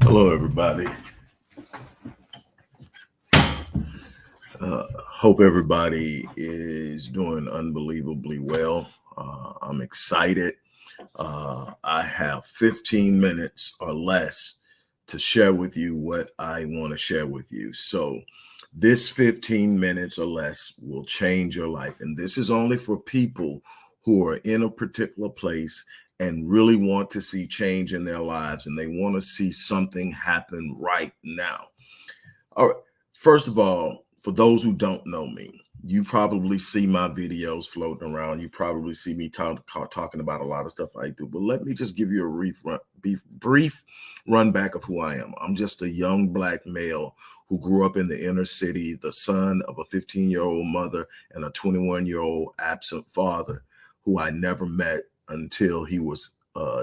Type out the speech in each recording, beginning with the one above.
Hello, everybody. Hope everybody is doing unbelievably well. I'm excited. I have 15 minutes or less to share with you what I want to share with you. So, this 15 minutes or less will change your life. And this is only for people who are in a particular place and really want to see change in their lives and they want to see something happen right now. All right. First of all, for those who don't know me, you probably see my videos floating around. You probably see me talking about a lot of stuff I do. But let me just give you a brief run back of who I am. I'm just a young Black male who grew up in the inner city, the son of a 15-year-old mother and a 21-year-old absent father who I never met until he was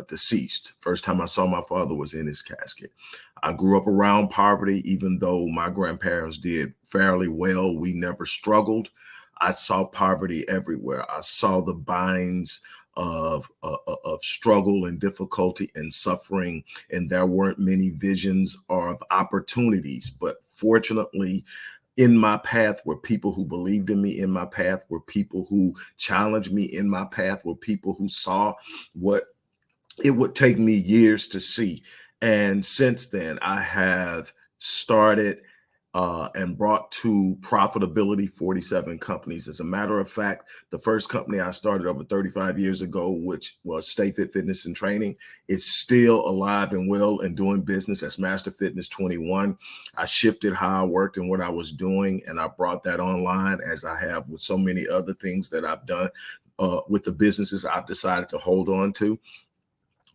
deceased. First time I saw my father was in his casket. I grew up around poverty, even though my grandparents did fairly well. We never struggled. I saw poverty everywhere. I saw the binds of struggle and difficulty and suffering, and there weren't many visions or of opportunities. But fortunately, in my path were people who believed in me. In my path were people who challenged me. In my path were people who saw what it would take me years to see. And since then, I have started and brought to profitability 47 companies. As a matter of fact, the first company I started over 35 years ago, which was Stay Fit Fitness and Training, is still alive and well and doing business as Master Fitness 21. I shifted how I worked and what I was doing, and I brought that online, as I have with so many other things that I've done with the businesses I've decided to hold on to.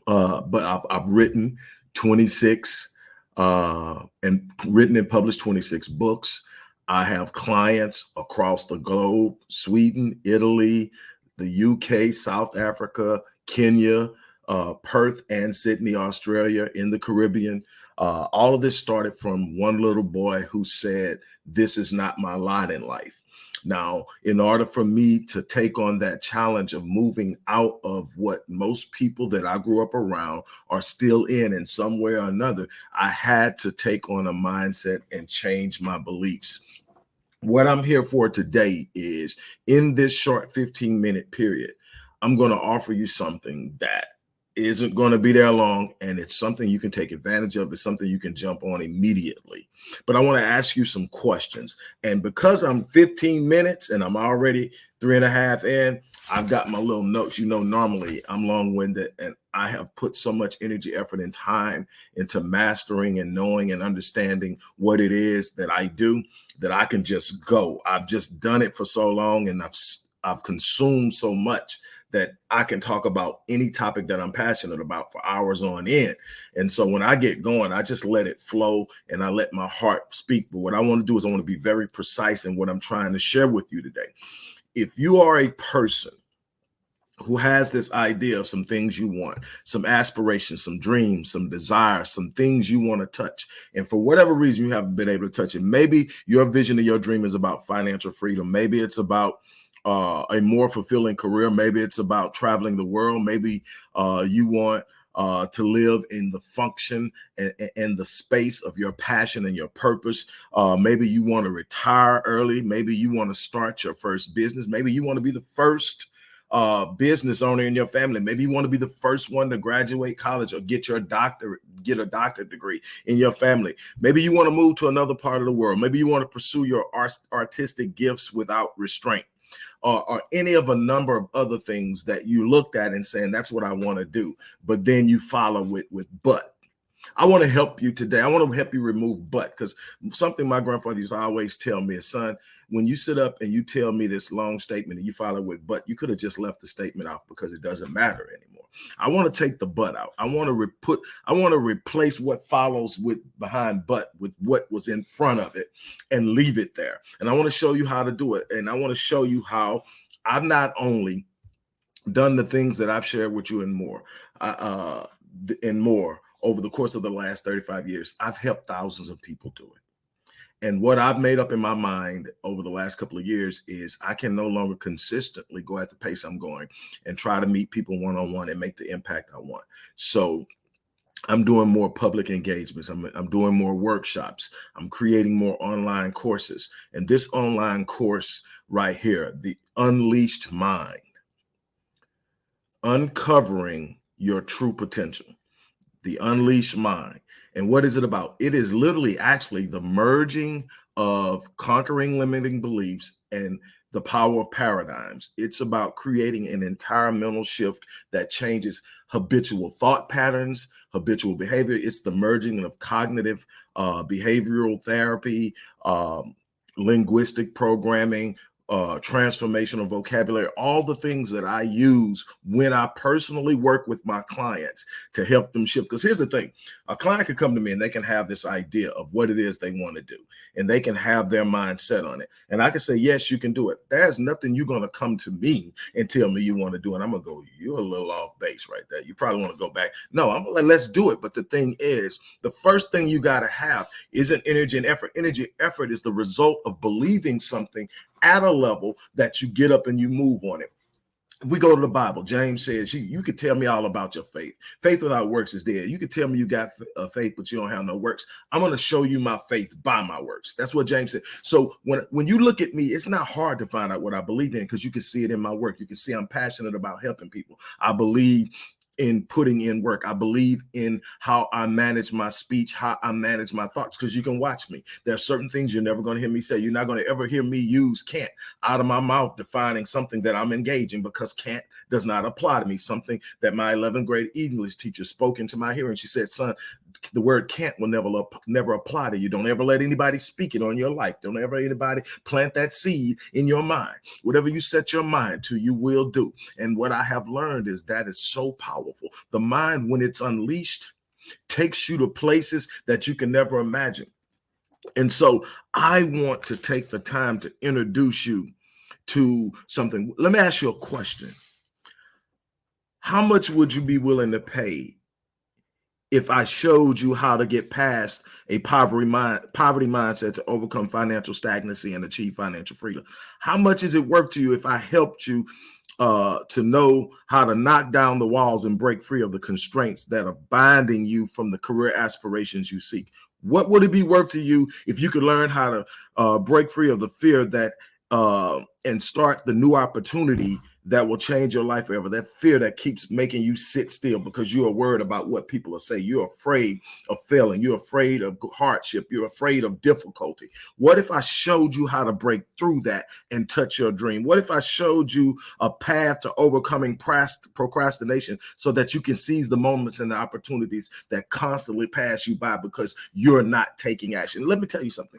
But I've written 26 and written and published 26 books. I have clients across the globe: Sweden, Italy, the UK, South Africa, Kenya, Perth and Sydney, Australia, in the Caribbean. All of this started from one little boy who said, "This is not my lot in life." Now, in order for me to take on that challenge of moving out of what most people that I grew up around are still in some way or another, I had to take on a mindset and change my beliefs. What I'm here for today is, in this short 15-minute period, I'm going to offer you something that isn't going to be there long, and it's something you can take advantage of. It's something you can jump on immediately. But I want to ask you some questions. And because I'm 15 minutes and I'm already 3.5 in, I've got my little notes. You know, normally I'm long-winded, and I have put so much energy, effort, and time into mastering and knowing and understanding what it is that I do, that I can just go. I've just done it for so long, and I've consumed so much that I can talk about any topic that I'm passionate about for hours on end. And so when I get going, I just let it flow and I let my heart speak. But what I want to do is I want to be very precise in what I'm trying to share with you today. If you are a person who has this idea of some things you want, some aspirations, some dreams, some desires, some things you want to touch, and for whatever reason you haven't been able to touch it, maybe your vision of your dream is about financial freedom, maybe it's about a more fulfilling career, maybe it's about traveling the world, maybe you want to live in the function and the space of your passion and your purpose. Maybe you want to retire early, maybe you want to start your first business, maybe you want to be the first business owner in your family. Maybe you want to be the first one to graduate college or get a doctorate degree in your family. Maybe you want to move to another part of the world. Maybe you want to pursue your artistic gifts without restraint, or any of a number of other things that you looked at and saying, that's what I want to do. But then you follow with but. I want to help you today. I want to help you remove but, because something my grandfather used to always tell me is, son, when you sit up and you tell me this long statement and you follow with but, you could have just left the statement off because it doesn't matter anymore. I want to take the but out. I want to replace what follows with behind but with what was in front of it and leave it there. And I want to show you how to do it. And I want to show you how I've not only done the things that I've shared with you and more, over the course of the last 35 years. I've helped thousands of people do it. And what I've made up in my mind over the last couple of years is I can no longer consistently go at the pace I'm going and try to meet people one-on-one and make the impact I want. So I'm doing more public engagements. I'm doing more workshops. I'm creating more online courses. And this online course right here, The Unleashed Mind, Uncovering Your True Potential, The Unleashed Mind. And what is it about? It is literally actually the merging of conquering limiting beliefs and the power of paradigms. It's about creating an entire mental shift that changes habitual thought patterns, habitual behavior. It's the merging of cognitive behavioral therapy, linguistic programming, transformational vocabulary, all the things that I use when I personally work with my clients to help them shift. Because here's the thing, a client can come to me and they can have this idea of what it is they want to do, and they can have their mind set on it. And I can say, yes, you can do it. There's nothing you're going to come to me and tell me you want to do. And I'm going to go, you're a little off base right there. You probably want to go back. No, I'm going to let's do it. But the thing is, the first thing you got to have isn't energy and effort. Energy, effort is the result of believing something at a level that you get up and you move on it. If we go to the Bible, James says, you could tell me all about your faith. Faith without works is dead. You could tell me you got faith, but you don't have no works. I'm going to show you my faith by my works. That's what James said. So when you look at me, it's not hard to find out what I believe in, because you can see it in my work. You can see I'm passionate about helping people. I believe in putting in work. I believe in how I manage my speech, how I manage my thoughts, because you can watch me. There are certain things you're never going to hear me say. You're not going to ever hear me use can't out of my mouth defining something that I'm engaging, because can't does not apply to me. Something that my 11th grade English teacher spoke into my hearing. She said, son, the word can't will never apply to you. Don't ever let anybody speak it on your life. Don't ever anybody plant that seed in your mind. Whatever you set your mind to, you will do. And what I have learned is that is so powerful. The mind, when it's unleashed, takes you to places that you can never imagine. And so I want to take the time to introduce you to something. Let me ask you a question. How much would you be willing to pay if I showed you how to get past a poverty mindset to overcome financial stagnancy and achieve financial freedom? How much is it worth to you if I helped you to know how to knock down the walls and break free of the constraints that are binding you from the career aspirations you seek? What would it be worth to you if you could learn how to break free of the fear that and start the new opportunity that will change your life forever? That fear that keeps making you sit still because you are worried about what people will say. You're afraid of failing. You're afraid of hardship. You're afraid of difficulty. What if I showed you how to break through that and touch your dream? What if I showed you a path to overcoming procrastination so that you can seize the moments and the opportunities that constantly pass you by because you're not taking action? Let me tell you something.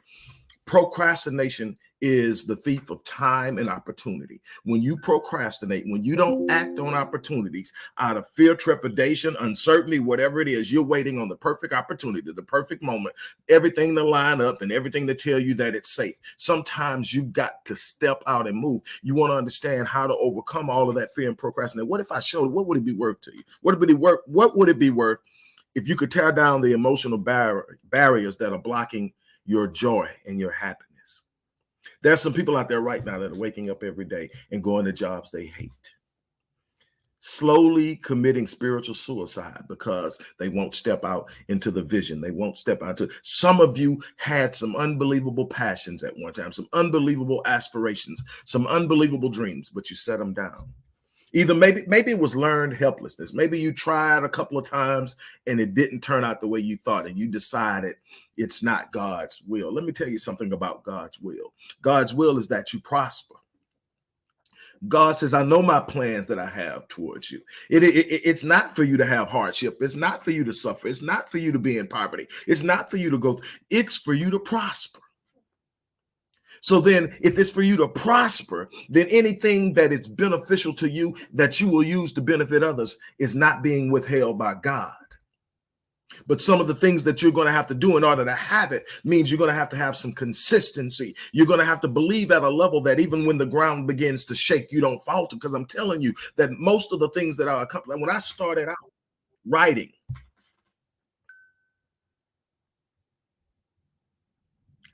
Procrastination is the thief of time and opportunity. When you procrastinate, when you don't act on opportunities out of fear, trepidation, uncertainty, whatever it is, you're waiting on the perfect opportunity, the perfect moment, everything to line up and everything to tell you that it's safe. Sometimes you've got to step out and move. You want to understand how to overcome all of that fear and procrastinate. What if I showed you? What would it be worth to you? What would it be worth if you could tear down the emotional barriers that are blocking your joy and your happiness? There's some people out there right now that are waking up every day and going to jobs they hate, slowly committing spiritual suicide because they won't step out into the vision. They won't step out to. Some of you had some unbelievable passions at one time, some unbelievable aspirations, some unbelievable dreams, but you set them down. Either maybe it was learned helplessness. Maybe you tried a couple of times and it didn't turn out the way you thought, and you decided it's not God's will. Let me tell you something about God's will. God's will is that you prosper. God says, I know my plans that I have towards you. It's not for you to have hardship. It's not for you to suffer. It's not for you to be in poverty. It's not for you to go. It's for you to prosper. So then if it's for you to prosper, then anything that is beneficial to you that you will use to benefit others is not being withheld by God. But some of the things that you're going to have to do in order to have it means you're going to have some consistency. You're going to have to believe at a level that even when the ground begins to shake, you don't falter. Because I'm telling you that most of the things that I accomplished, when I started out writing,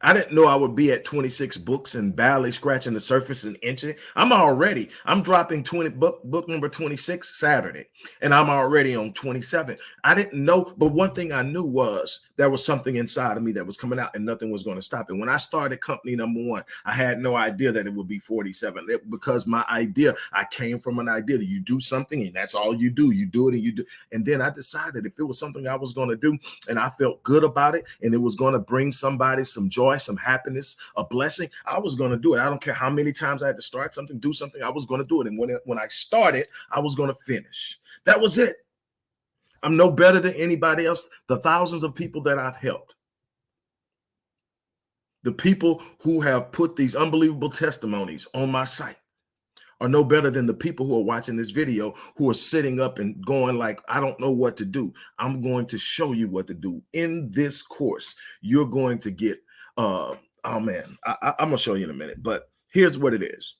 I didn't know I would be at 26 books and barely scratching the surface and inching. I'm dropping book number 26 Saturday, and I'm already on 27. I didn't know, but one thing I knew was there was something inside of me that was coming out and nothing was going to stop it. When I started company number 1, I had no idea that it would be 47 because I came from an idea that you do something and that's all you do. You do it and you do. And then I decided if it was something I was going to do and I felt good about it and it was going to bring somebody some joy, some happiness, a blessing, I was going to do it. I don't care how many times I had to start something, do something, I was going to do it. And when I started, I was going to finish. That was it. I'm no better than anybody else. The thousands of people that I've helped, the people who have put these unbelievable testimonies on my site are no better than the people who are watching this video who are sitting up and going like, I don't know what to do. I'm going to show you what to do. In this course, you're going to get, oh man, I'm going to show you in a minute, but here's what it is.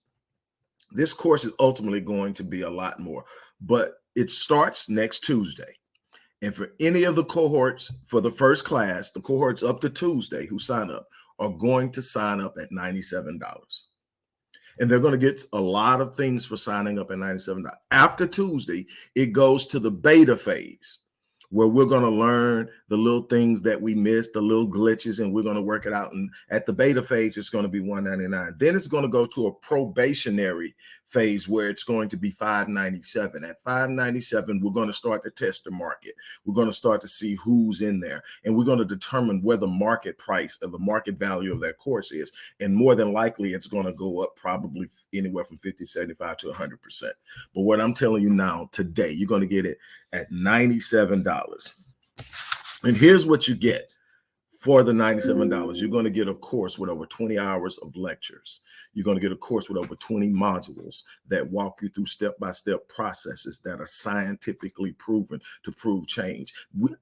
This course is ultimately going to be a lot more, but it starts next Tuesday. And for any of the cohorts for the first class, the cohorts up to Tuesday who sign up are going to sign up at $97. And they're going to get a lot of things for signing up at $97. After Tuesday, it goes to the beta phase where we're going to learn the little things that we missed, the little glitches, and we're going to work it out. And at the beta phase, it's going to be $199. Then it's going to go to a probationary phase where it's going to be $597. At $597, we're going to start to test the market. We're going to start to see who's in there, and we're going to determine where the market price or the market value of that course is. And more than likely, it's going to go up probably anywhere from 50, 75 to 100%. But what I'm telling you now, today, you're going to get it at $97. And here's what you get for the $97. You're going to get a course with over 20 hours of lectures. You're going to get a course with over 20 modules that walk you through step-by-step processes that are scientifically proven to prove change.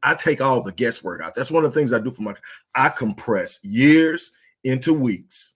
I take all the guesswork out. That's one of the things I do for I compress years into weeks,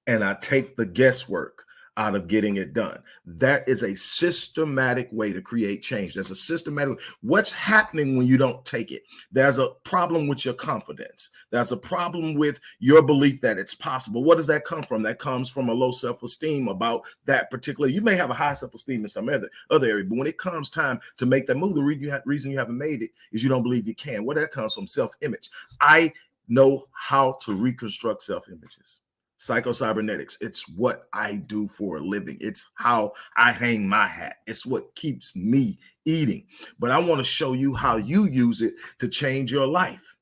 and I take the guesswork out of getting it done. That is a systematic way to create change. There's a systematic. What's happening when you don't take it? There's a problem with your confidence. There's a problem with your belief that it's possible. What does that come from? That comes from a low self-esteem about that particular. You may have a high self-esteem in some other area, but when it comes time to make that move, the reason you haven't made it is you don't believe you can. Where that comes from? Self-image. I know how to reconstruct self-images. Psycho-cybernetics. It's what I do for a living. It's how I hang my hat. It's what keeps me eating. But I want to show you how you use it to change your life.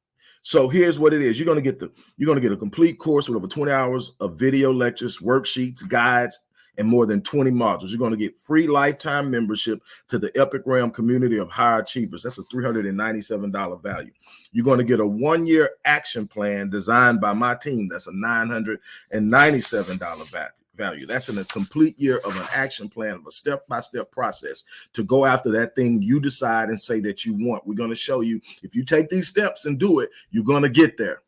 So here's what it is. You're going to get a complete course with over 20 hours of video lectures, worksheets, guides, and more than 20 modules. You're going to get free lifetime membership to the Epic Realm community of high achievers. That's a $397 value. You're going to get a 1-year action plan designed by my team. That's a $997 value. That's in a complete year of an action plan of a step-by-step process to go after that thing you decide and say that you want. We're going to show you if you take these steps and do it, you're going to get there.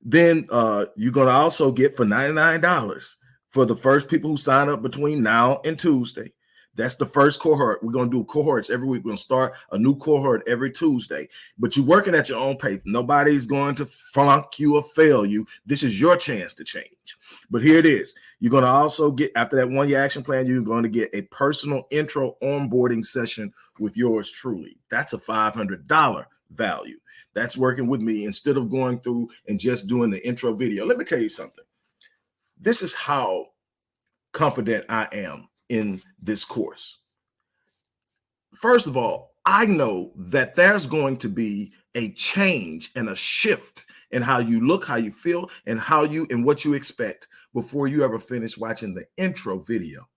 Then you're going to also get for $99 for the first people who sign up between now and Tuesday. That's the first cohort. We're going to do cohorts every week. We're going to start a new cohort every Tuesday. But you're working at your own pace. Nobody's going to flunk you or fail you. This is your chance to change. But here it is. You're going to also get, after that 1-year action plan, you're going to get a personal intro onboarding session with yours truly. That's a $500 value. That's working with me instead of going through and just doing the intro video. Let me tell you something. This is how confident I am in this course. First of all, I know that there's going to be a change and a shift in how you look, how you feel, and what you expect before you ever finish watching the intro video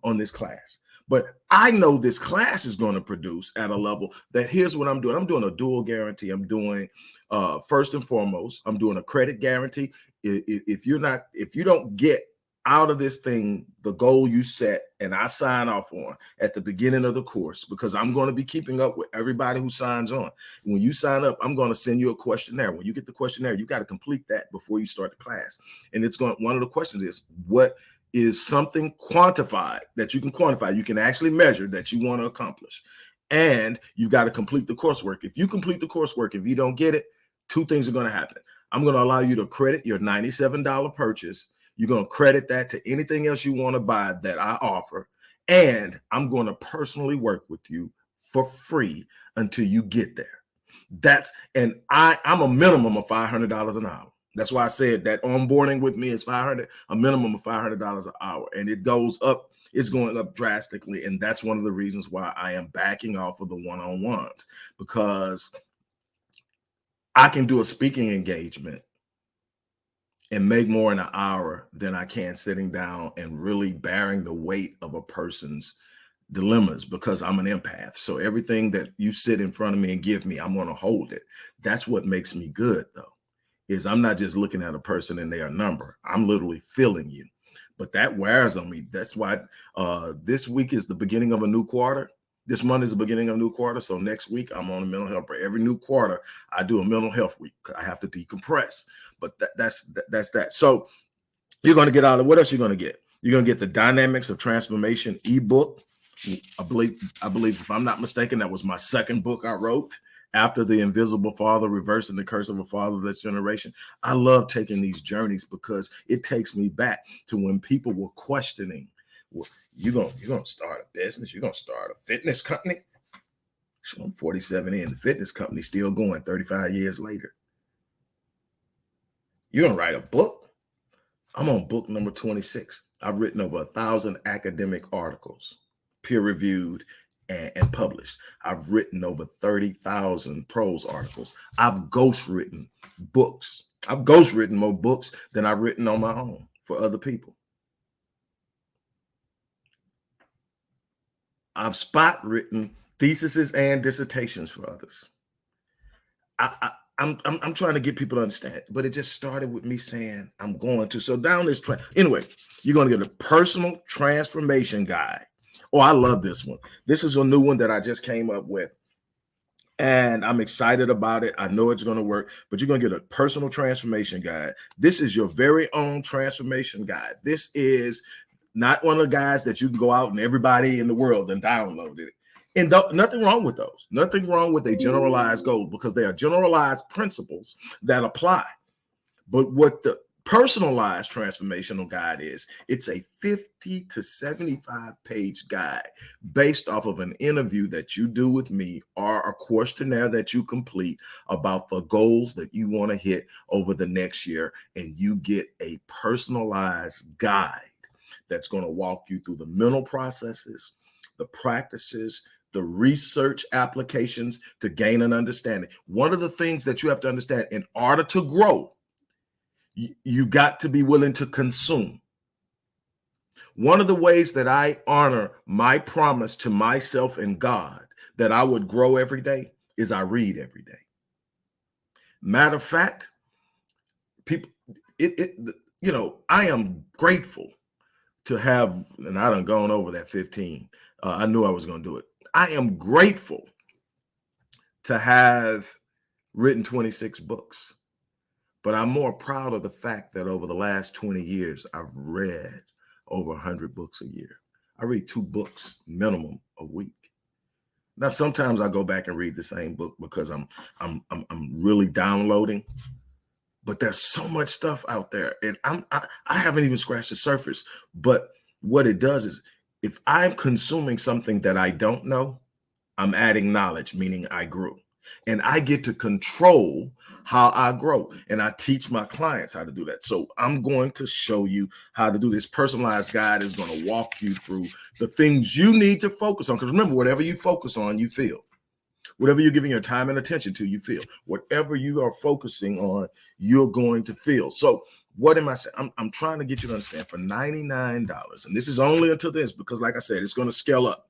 on this class. But I know this class is going to produce at a level that here's what I'm doing. I'm doing a dual guarantee. I'm doing first and foremost, I'm doing a credit guarantee. If you don't get out of this thing the goal you set and I sign off on at the beginning of the course, because I'm going to be keeping up with everybody who signs on. When you sign up, I'm going to send you a questionnaire. When you get the questionnaire, you got to complete that before you start the class. And one of the questions is, what is something quantified that you can quantify, you can actually measure, that you want to accomplish? And you've got to complete the coursework. If you complete the coursework, if you don't get it, two things are going to happen. I'm going to allow you to credit your $97 purchase. You're going to credit that to anything else you want to buy that I offer. And I'm going to personally work with you for free until you get there. I'm a minimum of $500 an hour. That's why I said that onboarding with me is a minimum of $500 an hour. And it goes up, it's going up drastically. And that's one of the reasons why I am backing off of the one-on-ones, because I can do a speaking engagement and make more in an hour than I can sitting down and really bearing the weight of a person's dilemmas, because I'm an empath. So everything that you sit in front of me and give me, I'm going to hold it. That's what makes me good, though, is I'm not just looking at a person and their number. I'm literally feeling you. But that wears on me. That's why this week is the beginning of a new quarter. This month is the beginning of a new quarter. So next week, I'm on a mental health break. Every new quarter, I do a mental health week. I have to decompress. But that's that. So you're going to get out of, what else you're going to get? You're going to get the Dynamics of Transformation ebook. I believe, if I'm not mistaken, that was my second book I wrote after The Invisible Father, Reversing the Curse of a Fatherless Generation. I love taking these journeys because it takes me back to when people were questioning, well, you're going to start a business? You're going to start a fitness company? So I'm 47 in, the fitness company still going 35 years later. You're going to write a book? I'm on book number 26. I've written over 1,000 academic articles, peer-reviewed and published. I've written over 30,000 prose articles. I've ghostwritten books. I've ghostwritten more books than I've written on my own for other people. I've spot written theses and dissertations for others. I'm trying to get people to understand, but it just started with me saying I'm going to. So down this track, anyway, you're going to get a personal transformation guide. Oh, I love this one. This is a new one that I just came up with, and I'm excited about it. I know it's going to work, but you're going to get a personal transformation guide. This is your very own transformation guide. This is not one of the guys that you can go out and everybody in the world and download it. And nothing wrong with those. Nothing wrong with a generalized goal, because they are generalized principles that apply. But what the personalized transformational guide is, it's a 50 to 75 page guide based off of an interview that you do with me or a questionnaire that you complete about the goals that you want to hit over the next year. And you get a personalized guide that's going to walk you through the mental processes, the practices, the research applications to gain an understanding. One of the things that you have to understand in order to grow, you got to be willing to consume. One of the ways that I honor my promise to myself and God that I would grow every day is I read every day. Matter of fact, people, I am grateful to have, and I done gone over that 15. I knew I was going to do it. I am grateful to have written 26 books. But I'm more proud of the fact that over the last 20 years, I've read over 100 books a year. I read 2 books minimum a week. Now, sometimes I go back and read the same book because I'm really downloading. But there's so much stuff out there, and I haven't even scratched the surface. But what it does is, if I'm consuming something that I don't know, I'm adding knowledge, meaning I grew. And I get to control how I grow. And I teach my clients how to do that. So I'm going to show you how to do this. Personalized guide is going to walk you through the things you need to focus on. Because remember, whatever you focus on, you feel. Whatever you're giving your time and attention to, you feel. Whatever you are focusing on, you're going to feel. So what am I saying? I'm trying to get you to understand, for $99, and this is only until this, because like I said, it's going to scale up.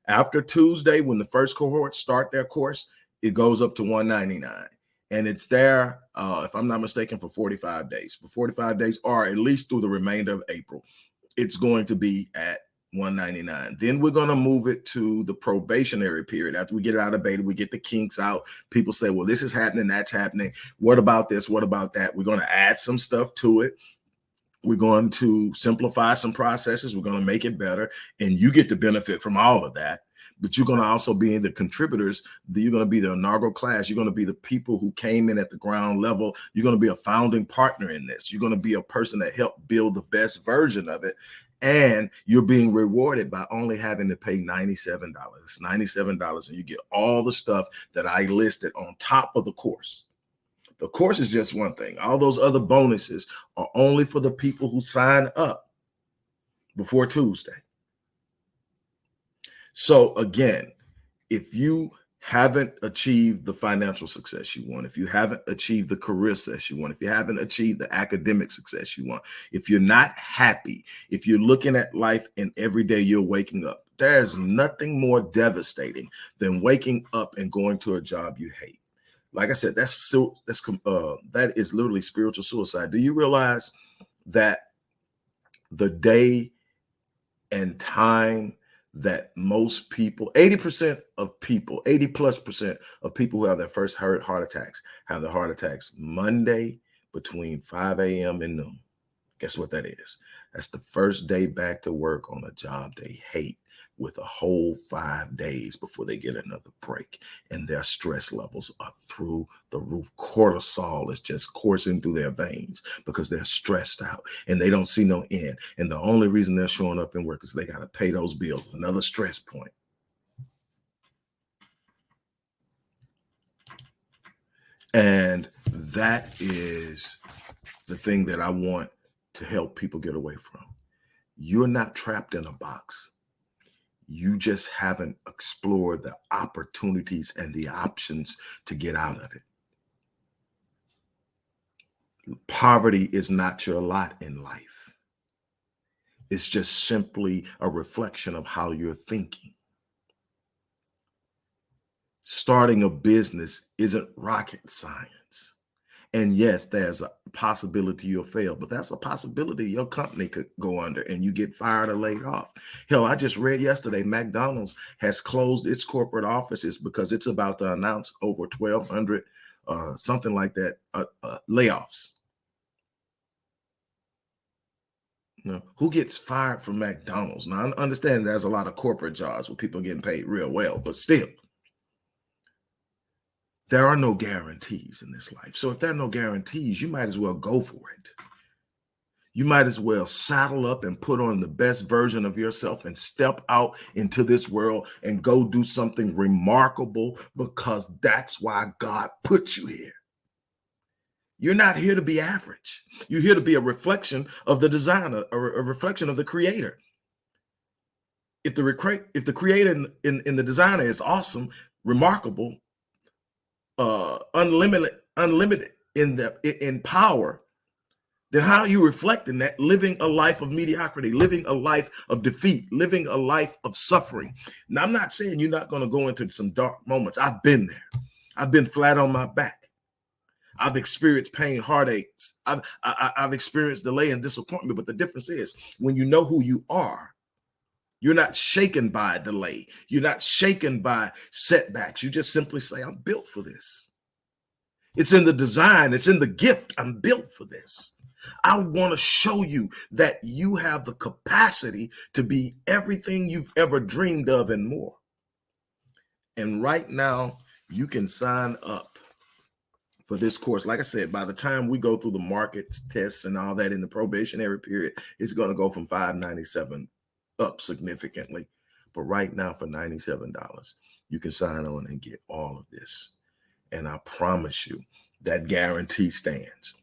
After Tuesday, when the first cohort start their course, it goes up to $199. And it's there, if I'm not mistaken, for 45 days. For 45 days, or at least through the remainder of April, it's going to be at $199. Then we're going to move it to the probationary period. After we get it out of beta, we get the kinks out. People say, well, this is happening, that's happening. What about this? What about that? We're going to add some stuff to it. We're going to simplify some processes. We're going to make it better. And you get the benefit from all of that. but you're going to also be in the contributors. You're going to be the inaugural class. You're going to be the people who came in at the ground level. You're going to be a founding partner in this. You're going to be a person that helped build the best version of it. And you're being rewarded by only having to pay $97. $97, and you get all the stuff that I listed on top of the course. The course is just one thing. All those other bonuses are only for the people who sign up before Tuesday. So again, if you haven't achieved the financial success you want, if you haven't achieved the career success you want, if you haven't achieved the academic success you want, if you're not happy, if you're looking at life and every day you're waking up, there's nothing more devastating than waking up and going to a job you hate. Like I said, that is literally spiritual suicide. Do you realize that the day and time that most people, 80% of people, 80+% of people who have their first heart attacks have their heart attacks Monday between 5 a.m. and noon. Guess what that is? That's the first day back to work on a job they hate, with a whole 5 days before they get another break. And their stress levels are through the roof. Cortisol is just coursing through their veins because they're stressed out and they don't see no end. And the only reason they're showing up in work is they got to pay those bills. Another stress point. And that is the thing that I want to help people get away from. You're not trapped in a box. You just haven't explored the opportunities and the options to get out of it. Poverty is not your lot in life. It's just simply a reflection of how you're thinking. Starting a business isn't rocket science. And yes, there's a possibility you'll fail, but that's a possibility your company could go under and you get fired or laid off. Hell, I just read yesterday, McDonald's has closed its corporate offices because it's about to announce over 1,200, something like that, layoffs. You know, who gets fired from McDonald's? Now, I understand there's a lot of corporate jobs where people are getting paid real well, but still, there are no guarantees in this life. So if there are no guarantees, you might as well go for it. You might as well saddle up and put on the best version of yourself and step out into this world and go do something remarkable, because that's why God put you here. You're not here to be average. You're here to be a reflection of the designer, or a reflection of the creator. If the creator in the designer is awesome, remarkable, unlimited in power, then how are you reflecting that, living a life of mediocrity, living a life of defeat, living a life of suffering? Now, I'm not saying you're not going to go into some dark moments. I've been there. I've been flat on my back. I've experienced pain, heartaches. I've experienced delay and disappointment. But the difference is, when you know who you are, you're not shaken by delay. You're not shaken by setbacks. You just simply say, I'm built for this. It's in the design. It's in the gift. I'm built for this. I want to show you that you have the capacity to be everything you've ever dreamed of and more. And right now, you can sign up for this course. Like I said, by the time we go through the markets, tests, and all that in the probationary period, it's going to go from $597 up significantly. But right now, for $97, you can sign on and get all of this. And I promise you, that guarantee stands.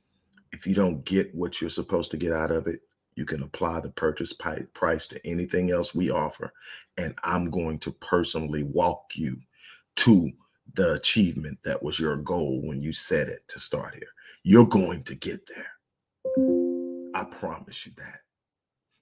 If you don't get what you're supposed to get out of it, you can apply the purchase price to anything else we offer. And I'm going to personally walk you to the achievement that was your goal when you set it to start here. You're going to get there. I promise you that.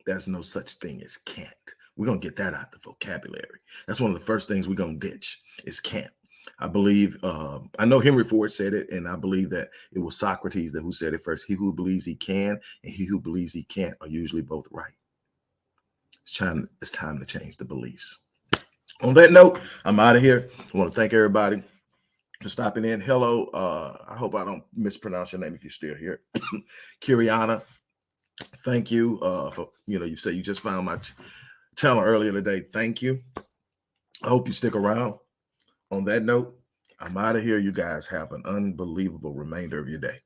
There's no such thing as can't. We're going to get that out the vocabulary. That's one of the first things we're going to ditch is can't. I believe, I know Henry Ford said it, and I believe that it was Socrates who said it first. He who believes he can and he who believes he can't are usually both right. It's time to change the beliefs. On that note, I'm out of here. I want to thank everybody for stopping in. Hello. I hope I don't mispronounce your name if you're still here. Kiriana, thank you for, you say you just found my channel earlier today. Thank you. I hope you stick around. On that note, I'm out of here. You guys have an unbelievable remainder of your day.